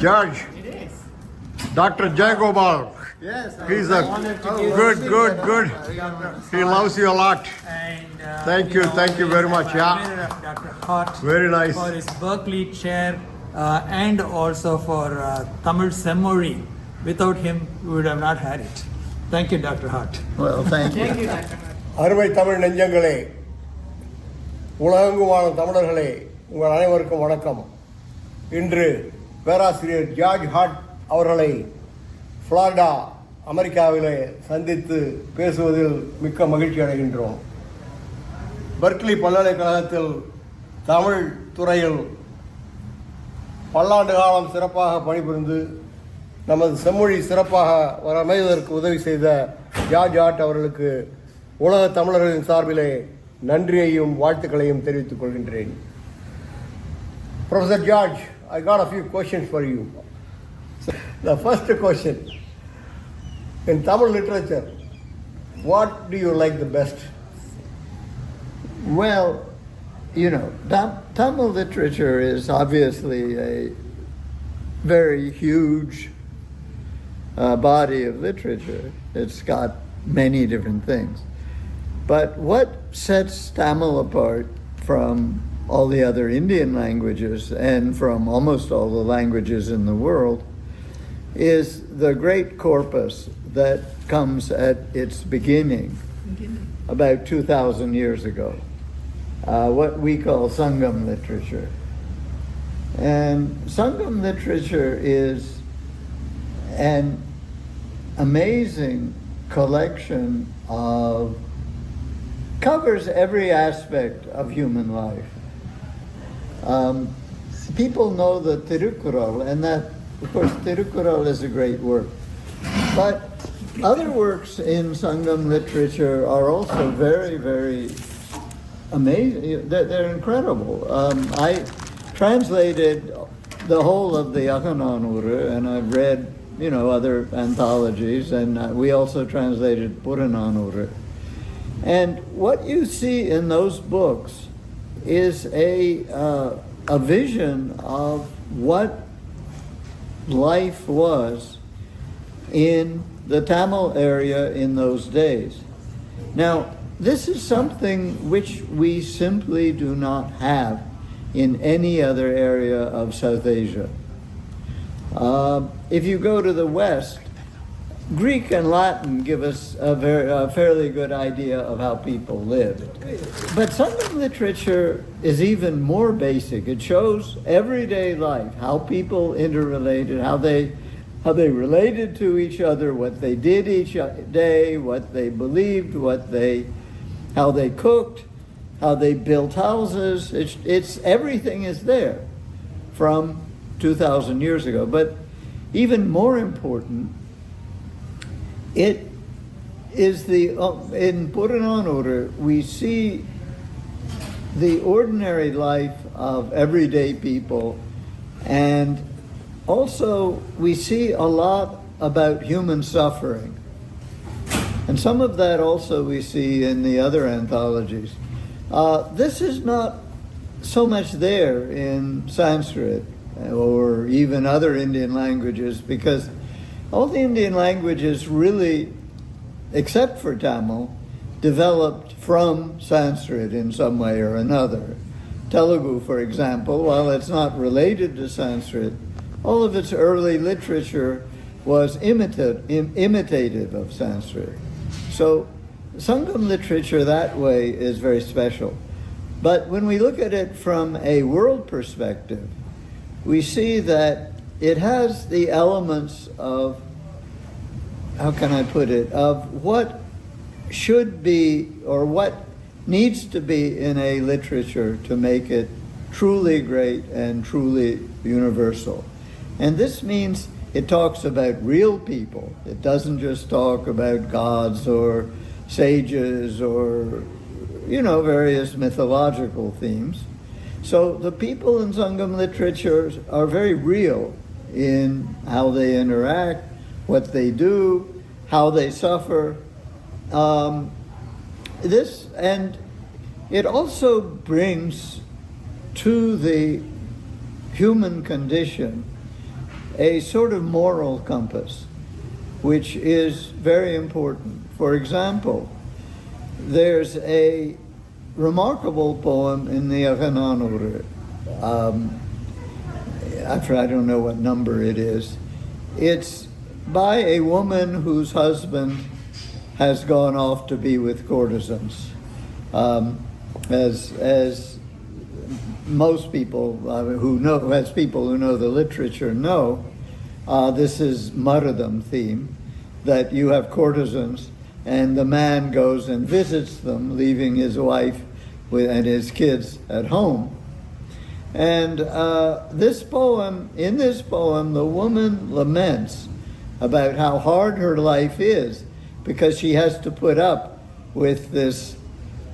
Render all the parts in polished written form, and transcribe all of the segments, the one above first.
George, It is. Dr. Jayagopal. Yes. He's a good. He loves you a lot. And Thank you very much. I'm Yeah. admirer of Dr. Hart Very nice. for his Berkeley chair and also for Tamil Semmori. Without him, we would have not had it. Thank you, Dr. Hart. Well, thank you. Thank you, Dr. Hart. அருமை தமிழ் நெஞ்சங்களே, உலகெங்கும் வாழும் தமிழர்களே, உங்கள் அனைவருக்கும் வணக்கம். இன்று பேராசிரியர் ஜார்ஜ் ஹார்ட் அவர்களை புளோரிடா அமெரிக்காவிலே சந்தித்து பேசுவதில் மிக்க மகிழ்ச்சி அடைகின்றோம். பெர்க்லி பல்கலைக்கழகத்தில் தமிழ் துறையில் பல்லாண்டு காலம் சிறப்பாக பணிபுரிந்து நமது செம்மொழி சிறப்பாக அமைவதற்கு உதவி செய்த ஜார்ஜ் ஹார்ட் அவர்களுக்கு உலக தமிழர்களின் சார்பிலே நன்றியையும் வாழ்த்துக்களையும் தெரிவித்துக் கொள்கின்றேன். Professor George, I got a few questions for you. The first question, in Tamil literature, what do you like the best? Well, you know, Tamil literature is obviously a very huge body of literature. It's got many different things. But what sets Tamil apart from all the other Indian languages and from almost all the languages in the world is the great corpus that comes at its beginning about 2,000 years ago, what we call Sangam literature. And Sangam literature is an amazing collection of, covers every aspect of human life. People know the Tirukkural, and that, of course, Tirukkural is a great work. But other works in Sangam literature are also very, very amazing. They're incredible. I translated the whole of the Akananuru, and I've read, you know, other anthologies, and we also translated Purananuru. And what you see in those books is a vision of what life was in the Tamil area in those days. Now, this is something which we simply do not have in any other area of South Asia. If you go to the West, Greek and Latin give us a fairly good idea of how people lived. But Sangam literature is even more basic. It shows everyday life, how people interrelated, how they related to each other, what they did each day, what they believed, how they cooked, how they built houses. It's everything is there from 2,000 years ago. But even more important, it is in Purananuru, we see the ordinary life of everyday people, and also we see a lot about human suffering. And some of that also we see in the other anthologies. This is not so much there in Sanskrit or even other Indian languages, because all the Indian languages really, except for Tamil, developed from Sanskrit in some way or another. Telugu, for example, while it's not related to Sanskrit, all of its early literature was imitative of Sanskrit. So Sangam literature that way is very special. But when we look at it from a world perspective, we see that it has the elements of, how can I put it, of what should be or what needs to be in a literature to make it truly great and truly universal. And this means it talks about real people. It doesn't just talk about gods or sages or, you know, various mythological themes. So the people in Sangam literature are very real in how they interact, what they do, how they suffer. This, and it also brings to the human condition a sort of moral compass, which is very important. For example, there's a remarkable poem in the Agananur. I don't know what number it is. It's by a woman whose husband has gone off to be with courtesans. As most people as people who know the literature know, this is Maradam theme, that you have courtesans and the man goes and visits them, leaving his wife and his kids at home. And in this poem, the woman laments about how hard her life is because she has to put up with this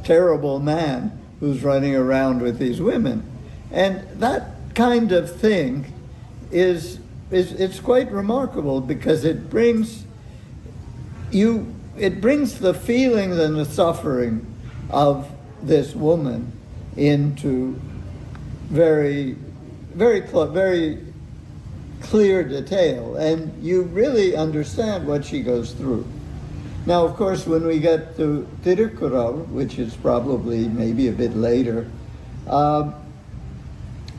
terrible man who's running around with these women. And that kind of thing it's quite remarkable because it brings the feelings and the suffering of this woman into very clear detail, and you really understand what she goes through. Now, of course, when we get to Tirukural, which is probably maybe a bit later,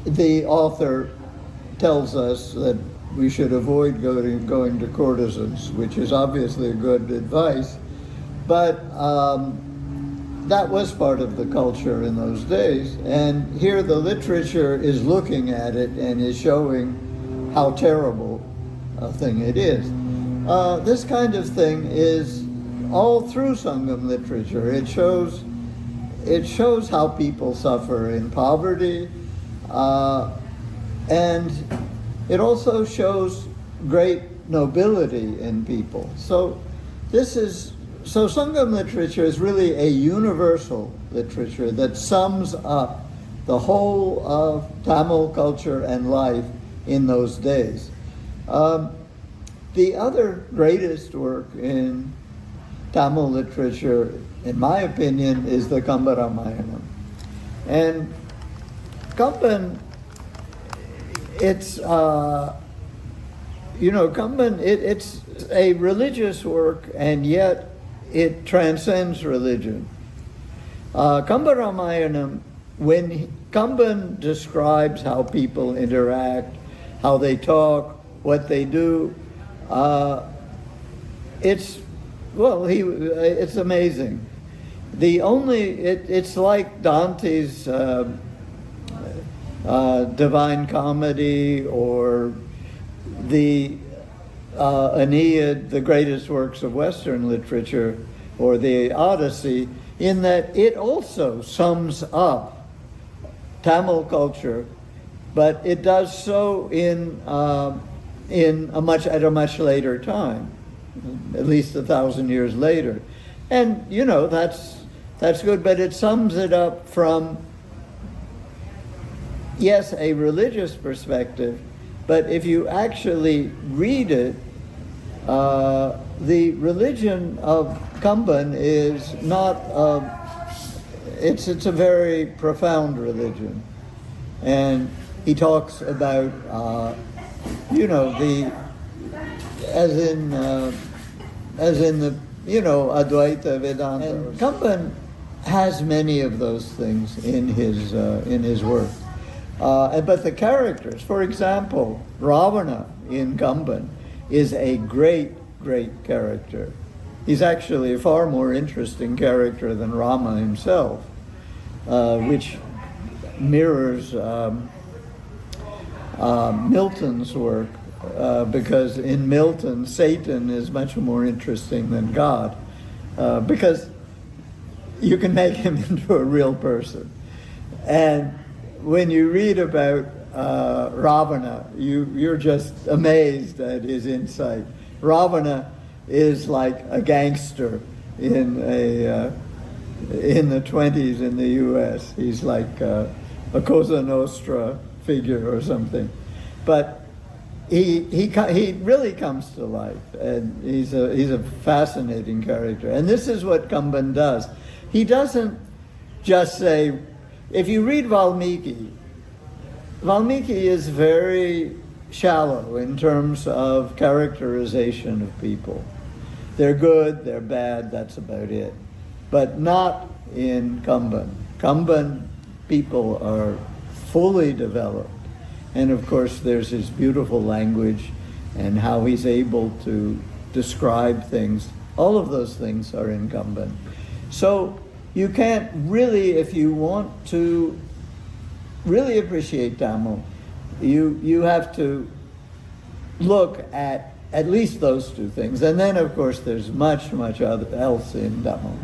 the author tells us that we should avoid going to courtesans, which is obviously good advice, but that was part of the culture in those days. And here the literature is looking at it and is showing how terrible a thing it is. This kind of thing is all through Sangam literature. It shows how people suffer in poverty, and it also shows great nobility in people. So Sangam literature is really a universal literature that sums up the whole of Tamil culture and life in those days. The other greatest work in Tamil literature, in my opinion, is the Kambaramayanam. And Kamban, it's a religious work, and yet it transcends religion. Kambaramayanam, when Kamban describes how people interact, how they talk, what they do, it's amazing. It's like Dante's Divine Comedy, or the Aeneid, the greatest works of Western literature, or the Odyssey, in that it also sums up Tamil culture, but it does so at a much later time, at least 1,000 years later. And that's good, but it sums it up from, yes, a religious perspective, but if you actually read it, the religion of Kamban is not, it's a very profound religion. And he talks about, as in the Advaita Vedanta. And Kamban has many of those things in his work. But the characters, for example, Ravana in Kamban is a great character. He's actually a far more interesting character than Rama himself, which mirrors Milton's work, because in Milton, Satan is much more interesting than God, because you can make him into a real person. And when you read about Ravana, you're just amazed at his insight. Ravana is like a gangster in the 20s in the U.S. He's like a Cosa Nostra figure or something, but he really comes to life, and he's a fascinating character. And this is what Kamban does. He doesn't just say, if you read Valmiki is very shallow in terms of characterization of people. They're good, they're bad, that's about it. But not in Kamban. Kamban people are fully developed. And of course, there's his beautiful language and how he's able to describe things. All of those things are in Kamban. So you can't really, if you want to really appreciate Tamil, you have to look at least those two things. And then, of course, there's much else in Tamil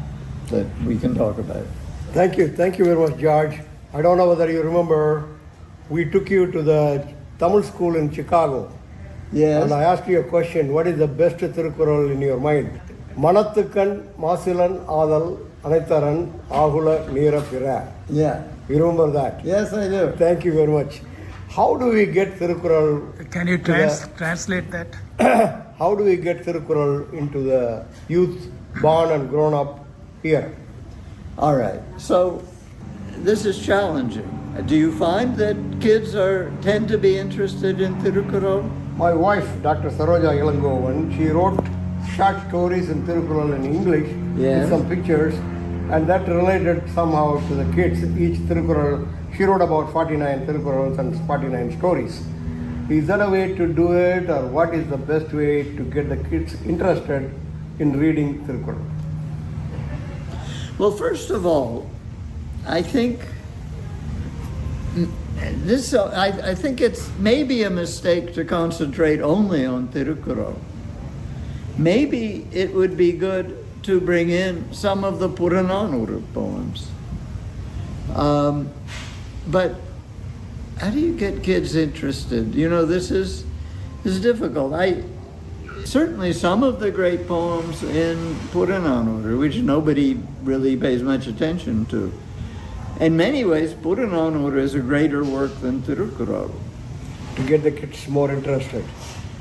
that we can talk about. Thank you very much, George. I don't know whether you remember, we took you to the Tamil school in Chicago. Yes. And I asked you a question, what is the best Tirukkural in your mind? Manathukan Masilan Adal Anitharan Ahula Neera Pira. Yeah. You remember that? Yes, I do. Thank you very much. How do we get Tirukkural? Can you translate that? How do we get Tirukkural into the youth born and grown up here? All right. So this is challenging. Do you find that kids tend to be interested in Tirukkural? My wife, Dr. Saroja Ilangovan, she wrote short stories in Tirukkural in English Yes. with some pictures, and that related somehow to the kids. Each Tirukkural, she wrote about 49 Tirukkurals and 49 stories. Is that a way to do it, or what is the best way to get the kids interested in reading Tirukkural? Well, first of all, I think I think it's maybe a mistake to concentrate only on Tirukkural. Maybe it would be good to bring in some of the Purananuru poems. But how do you get kids interested? You know, this is difficult. Certainly some of the great poems in Purananuru, which nobody really pays much attention to. In many ways, Purananuru is a greater work than Tirukkural. To get the kids more interested.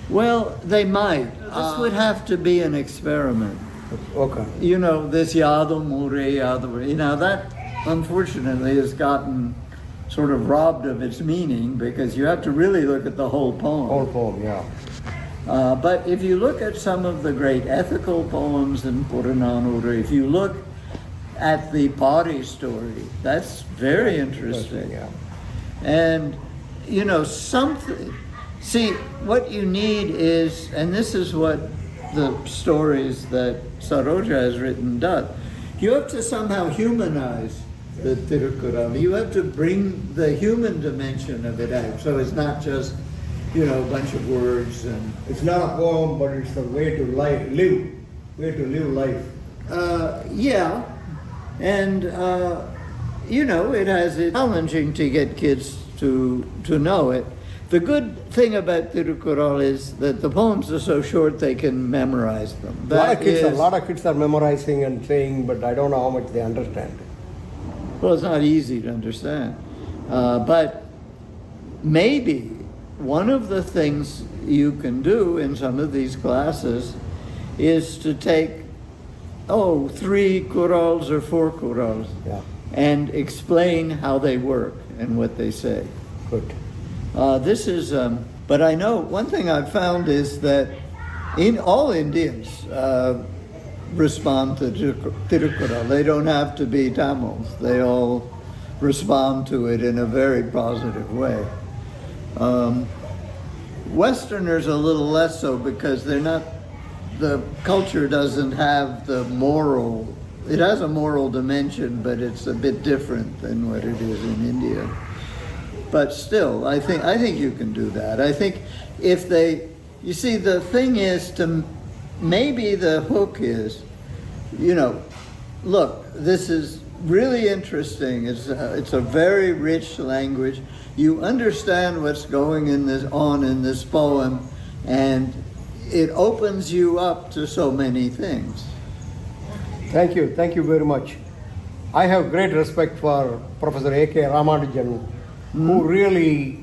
Well, they might. This would have to be an experiment. Okay. You know, this Yadu Muri, you know, that unfortunately has gotten sort of robbed of its meaning because you have to really look at the whole poem. Whole poem, yeah. But if you look at some of the great ethical poems in Purananuru, if you look at the Pari story, that's very interesting. Yeah. And, you know, see, what you need is, and this is what the stories that Saroja has written does, you have to somehow humanize the Tirukkural. You have to bring the human dimension of it out. So it's not just, you know, a bunch of words and... It's not a poem, but it's a way to live life. Yeah. And, you know, it's challenging to get kids to know it. The good thing about Tirukkural is that the poems are so short they can memorize them. A lot of kids are memorizing and saying, but I don't know how much they understand. Well, it's not easy to understand. But maybe one of the things you can do in some of these classes is to take, 3 kurals or 4 kurals, Yeah. and explain how they work and what they say. Good. But I know one thing I've found is that all Indians respond to Tirukkural. They don't have to be Tamils. They all respond to it in a very positive way. Westerners a little less so because the culture doesn't have it has a moral dimension, but it's a bit different than what it is in India. But still, I think you can do that. I think you see, the thing is maybe the hook is, you know, look, this is really interesting. It's a very rich language. You understand what's going on in this poem, and it opens you up to so many things. Thank you very much. I have great respect for Professor A.K. Ramanujan, who really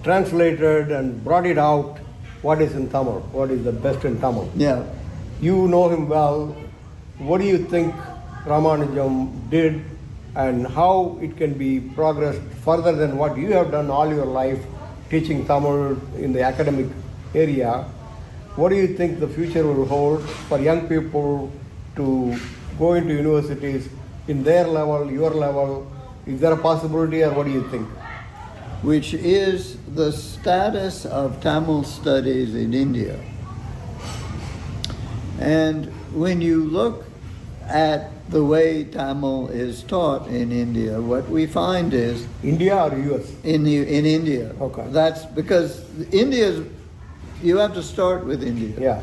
translated and brought it out what is in Tamil, what is the best in Tamil. Yeah. You know him well. What do you think Ramanujan did and how it can be progressed further than what you have done all your life teaching Tamil in the academic area. What do you think the future will hold for young people to go into universities in their level, your level? Is there a possibility, or what do you think? Which is the status of Tamil studies in India. And when you look at the way Tamil is taught in India, what we find is India or US? in India. Okay. That's because India's, you have to start with India. Yeah.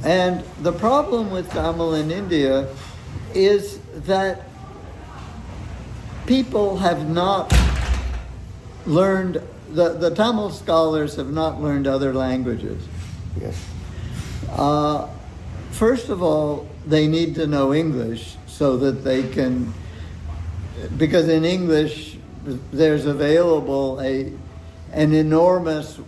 And the problem with Tamil in India is that people have not learned, the Tamil scholars have not learned other languages. Yes. First of all, they need to know English so that they can, because in English there's available an enormous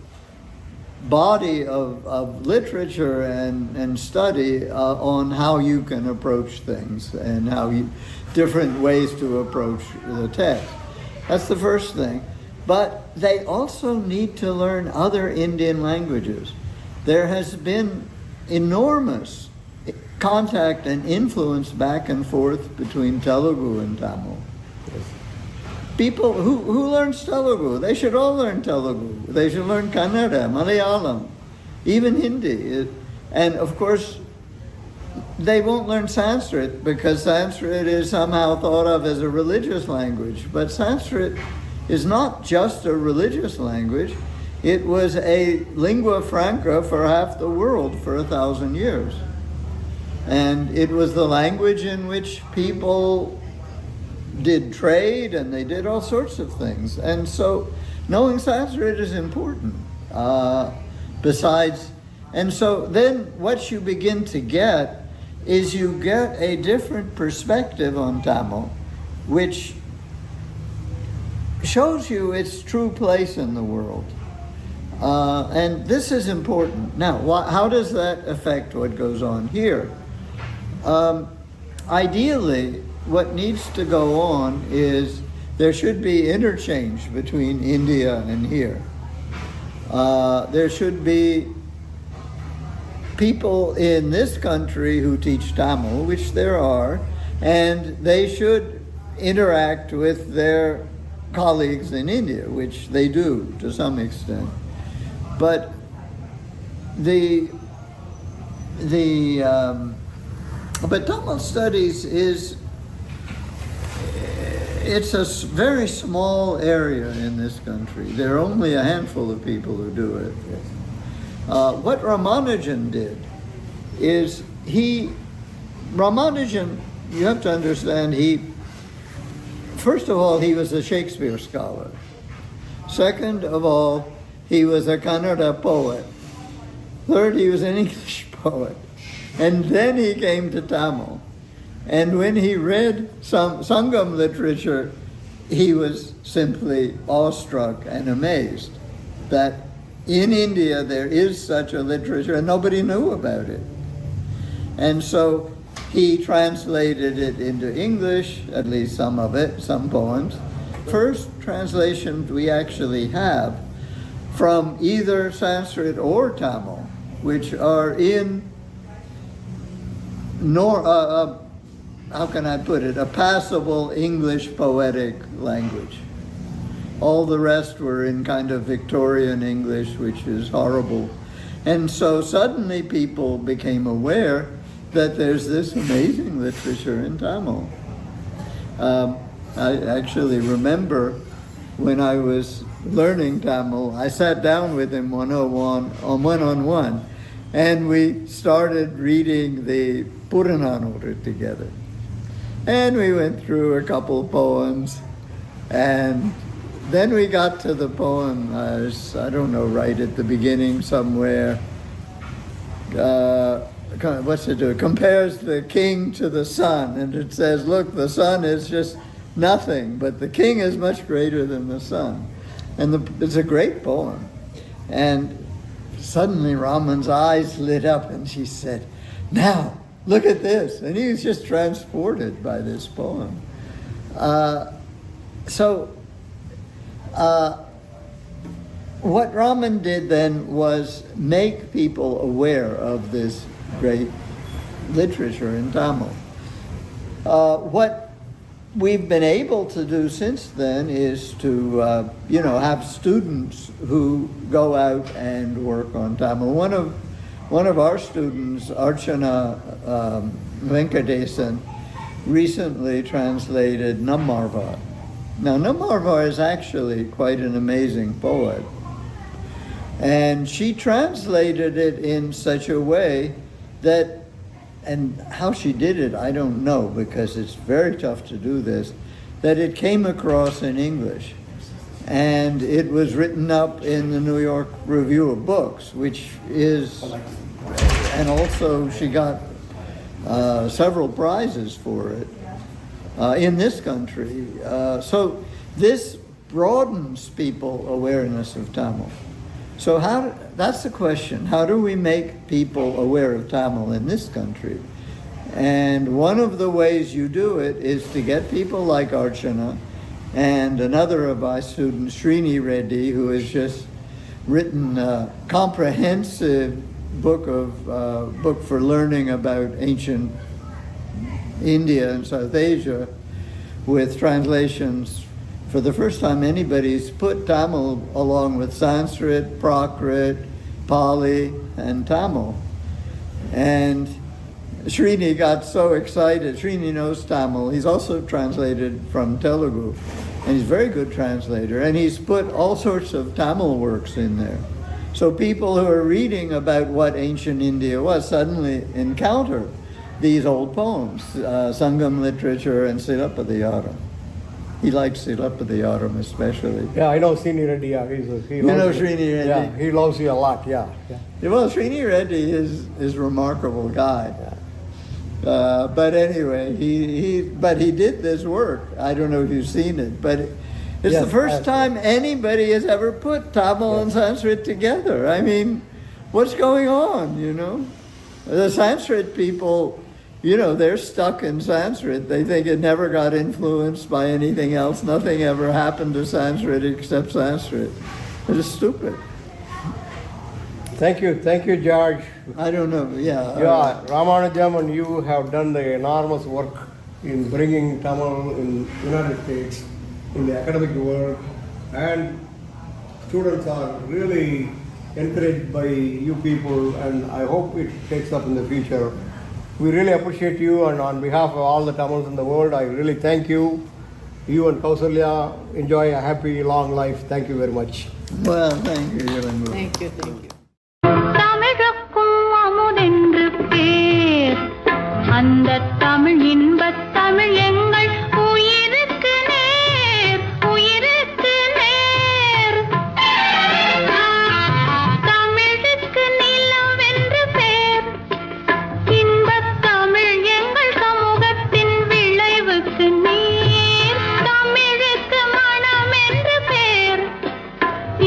body of literature and study on how you can approach things and different ways to approach the text. That's the first thing. But they also need to learn other Indian languages. There has been enormous contact and influence back and forth between Telugu and Tamil. People who learns Telugu, they should all learn Telugu. They should learn Kannada, Malayalam, even Hindi. And of course, they won't learn Sanskrit because Sanskrit is somehow thought of as a religious language. But Sanskrit is not just a religious language. It was a lingua franca for half the world for 1,000 years. And it was the language in which people did trade and they did all sorts of things. And so knowing Sanskrit is important. And so then what you begin to get is you get a different perspective on Tamil, which shows you its true place in the world. And this is important. Now, how does that affect what goes on here? Ideally, what needs to go on is there should be interchange between India and here. There should be people in this country who teach Tamil, which there are, and they should interact with their colleagues in India, which they do to some extent. But but Tamil studies it's a very small area in this country. There are only a handful of people who do it. What Ramanujan did is Ramanujan, you have to understand, first of all, he was a Shakespeare scholar. Second of all, he was a Kannada poet. Third, he was an English poet. And then he came to Tamil. And when he read some Sangam literature, he was simply awestruck and amazed that in India there is such a literature and nobody knew about it. And so he translated it into English, at least some of it, some poems. First translations we actually have from either Sanskrit or Tamil, which are in how can I put it, a passable English poetic language. All the rest were in kind of Victorian English, which is horrible. And so suddenly people became aware that there's this amazing literature in Tamil. I actually remember when I was learning Tamil, I sat down with him one-on-one, and we started reading the Purananuru together. And we went through a couple poems, and then we got to the poem, I don't know, right at the beginning somewhere. What's it do? Compares the king to the sun, and it says, look, the sun is just nothing, but the king is much greater than the sun. And it's a great poem. And suddenly Raman's eyes lit up, and she said, now, look at this. And he was just transported by this poem. what Raman did then was make people aware of this great literature in Tamil. What we've been able to do since then is to, have students who go out and work on Tamil. One of our students, Archana Venkatesan, recently translated Nammarvar. Now, Nammarvar is actually quite an amazing poet. And she translated it in such a way that, and how she did it, I don't know, because it's very tough to do this, that it came across in English. And it was written up in the New York Review of Books, which is, and also she got several prizes for it in this country. So this broadens people's awareness of Tamil. So that's the question. How do we make people aware of Tamil in this country? And one of the ways you do it is to get people like Archana and another of our students, Srini Reddy, who has just written a comprehensive book for learning about ancient India and South Asia with translations. For the first time, anybody's put Tamil along with Sanskrit, Prakrit, Pali, and Tamil. And Srini got so excited. Srini knows Tamil. He's also translated from Telugu. And he's a very good translator. And he's put all sorts of Tamil works in there. So people who are reading about what ancient India was suddenly encounter these old poems, Sangam literature and Silappathiyaram. He likes Silappathiyaram especially. Yeah, I know Srini Reddy. Yeah, he You know loves you. Srini Reddy? Yeah, he loves you a lot. Yeah. Well, Srini Reddy is a remarkable guy. But anyway, he did this work. I don't know if you've seen it, but it's the first time anybody has ever put Tamil and Sanskrit together. I mean, what's going on, The Sanskrit people, they're stuck in Sanskrit. They think it never got influenced by anything else. Nothing ever happened to Sanskrit except Sanskrit. It is stupid. Thank you, George. I don't know, Yeah, Ramanujam and you have done the enormous work in bringing Tamil in United States, in the academic world, and students are really encouraged by you people, and I hope it takes up in the future. We really appreciate you, and on behalf of all the Tamils in the world, I really thank you. You and Kausalya enjoy a happy, long life. Thank you very much. Well, thank you, Yalangu. Thank you. தமிழுக்கும் அமுதென்று பேர் அந்த தமிழ் இன்பத் தமிழ் எங்கள் உயிருக்கு நேர் உயிருக்கு நேர் தமிழுக்கு நிலவென்று பேர் இன்பத் தமிழ் எங்கள் சமூகத்தின் விளைவுக்கு நீர் தமிழுக்கு மனம் என்று பேர்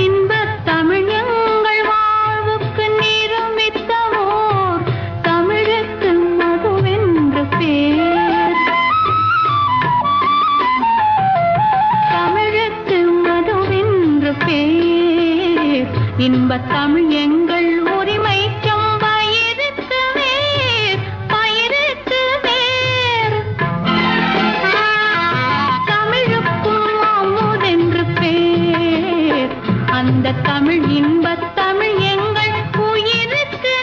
இன்பத் தமிழ் எங்கள் வாழ்வுக்கு நிருமித்தவோர் தமிழுக்கு மதுவென்று பேர் தமிழுக்கு மதுவென்று பேர் இன்பத் தமிழ் எங்கள் உரிமைக்கும் பயிருக்கு வேர் பயிருக்கு வேர் தமிழுக்கும் அமுதென்று பேர் அந்த தமிழ் இன்பத் தமிழ் எங்கள் உயிருக்கு